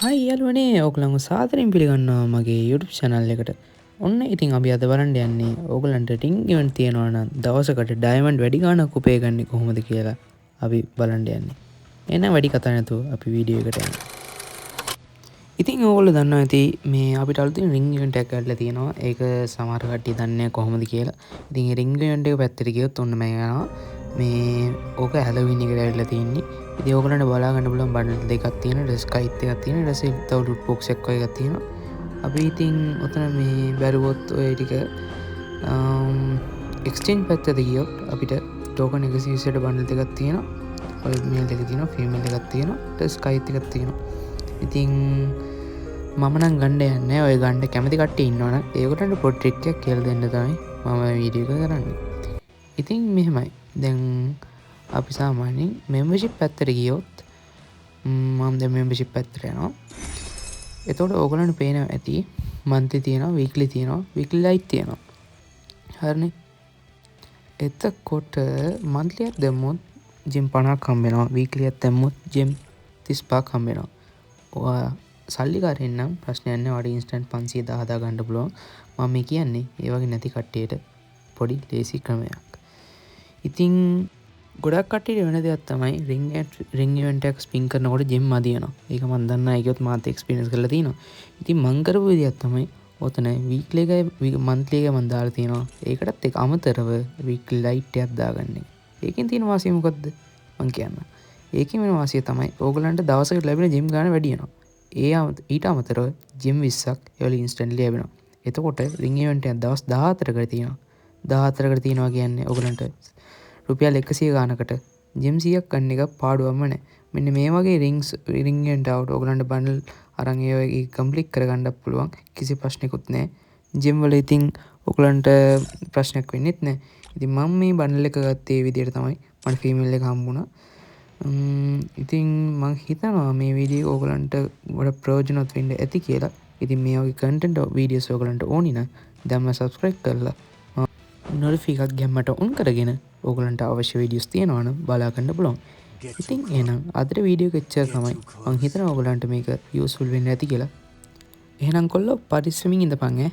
හයි යාළුවනේ ඔයගොල්ලන්ව සාදරයෙන් පිළිගන්නවා මගේ YouTube channel එකට. ඔන්න ඉතින් අපි අද බලන්න යන්නේ ඕගොල්ලන්ට රින් ඉවෙන්ට් තියනවා නම් දවසකට ඩයමන්ඩ් වැඩි ගාණක් උපය ගන්නේ කොහොමද කියලා අපි බලන්න යන්නේ. එහෙනම් වැඩි කතා නැතුව අපි වීඩියෝ එකට යමු. ඉතින් ඕගොල්ලෝ දන්නවා ඇති මේ අපිට අලුතින් රින් ඉවෙන්ට් එකක් ගන්න තියෙනවා. ඒක සමහර කට්ටිය දන්නේ නැහැ කොහොමද කියලා. ඉතින් මේ රින් ඉවෙන්ට් එක පැත්තට ගියොත් ඔන්න මම යනවා. මේ ඕක හැලෝවින් එකට ඇවිල්ලා තියෙන්නේ. ඉතින් ඕගොල්ලන්ට බලා ගන්න පුළුවන් බන්ඩල් දෙකක් තියෙනවා, ස්කයිත් එකක් තියෙනවා, ඊට පස්සේ තව ලුට් බොක්ස් එකක් වගේ එකක් තියෙනවා. අපි ඉතින් ඔතන මේ බැලුවොත් ඔය ටික එක්ස්චේන්ජ් පැත්තට ගියොත් අපිට ටෝකන් 120ට බන්ඩල් දෙකක් තියෙනවා. ඔය මේල් දෙක තියෙනවා, ෆීමේල් එකක් තියෙනවා, ඊට ස්කයිත් එකක් තියෙනවා. ඉතින් මම නම් ගන්න යන්නේ ඔය ගන්න කැමති කට්ටිය ඉන්නවනම් ඒකට පොඩි ට්‍රික් එකක් කියලා දෙන්න තමයි මම වීඩියෝ එක කරන්නේ. ඉතින් මෙහෙමයි. දැන් අපි සාමාන්‍යයෙන් මෙම්බර්ෂිප් පැත්තට ගියොත් මම දැන් මෙම්බර්ෂිප් පැත්තට යනවා. එතකොට ඕගොල්ලන්ට පේනවා ඇති මන්ත්ලි තියෙනවා, වීක්ලි තියෙනවා, වීක්ලි ලයිට් තියෙනවා. හරිනේ. එතකොට මන්ත්ලියක් දැම්මොත් ජිම් 50ක් හම්බ වෙනවා, වීක්ලියක් දැම්මොත් ජිම් 35ක් හම්බ වෙනවා. ඔයා සල්ලිකාරයෙක් නම් ප්‍රශ්නයක් නැහැ. ඔයාලට ඉන්ස්ටන්ට් 500 1000 ගන්න පුළුවන්. මම මේ කියන්නේ ඒ වගේ නැති කට්ටියට පොඩි ලේසි ක්‍රමයක්. ඉතින් ගොඩක් කට්ටියට වෙන දෙයක් තමයි රින් ඉවෙන්ට් එකක් ස්පින් කරනකොට ජිම් මදි වෙනවා. ඒක මම දන්නා. ඒකත් මාත් එක්ස්පීරියන්ස් කරලා තියෙනවා. ඉතින් මම කරපු විදියක් තමයි ඔතන වීක්ලි එකයි මන්ත්ලි එකයි මම දාලා තියෙනවා. ඒකටත් එක අමතරව වීක්ලි ලයිට් එකක් දාගන්න. ඒකෙන් තියෙන වාසිය මොකද්ද? මම කියන්න. ඒකෙන් වෙන වාසිය තමයි ඕගලන්ට දවසකට ලැබෙන ජිම් ගාණ වැඩි වෙනවා. ඊට අමතරව ජිම් 20ක් ඒවල ඉන්ස්ටන්ට්ලි ලැබෙනවා. එතකොට රින් ඉවෙන්ට් එක දවස් 14කට තියෙනවා. 14කට තියෙනවා කියන්නේ ඕගලන්ට රුපියල් 100 ගානකට ජිම් 100ක් ගන්න එක පාඩුවක්ම නැහැ. මෙන්න මේ වගේ රින් ඉවෙන්ට් આવුත් ඕගලන්ට බන්ඩල් අරන් ඒ කම්ප්ලීට් කරගන්නත් පුළුවන්. කිසි ප්‍රශ්නයක්වත් නැහැ. ජිම් වල ඉතින් ඕගලන්ට ප්‍රශ්නයක් වෙන්නෙත් නැහැ. ඉතින් මම මේ බන්ඩල් එක ගත්තේ මේ විදිහට තමයි. මට ෆීමේල් එක හම්බුණා. ඉතින් මම හිතනවා මේ වීඩියෝ ඕගලන්ට ගොඩක් ප්‍රයෝජනවත් වෙන්න ඇති කියලා. ඉතින් මේ වගේ කන්ටෙන්ට් වීඩියෝස් ඕගලන්ට ඕනි නම් දැන්ම සබ්ස්ක්‍රයිබ් කරලා නොටිෆිකේෂන් එකක් ගැම්මට ඔන් කරගෙන ඕගලන්ට අවශ්‍ය වීඩියෝස් තියෙනවා නම් බලා ගන්න පුළුවන්. ඉතින් එහෙනම් අදට වීඩියෝ එක එච්චර තමයි. මම හිතනවා ඕගලන්ට මේක යූස්ෆුල් වෙන්න ඇති කියලා. එහෙනම් කොල්ලෝ පරිස්සමින් ඉඳපන් ඈ.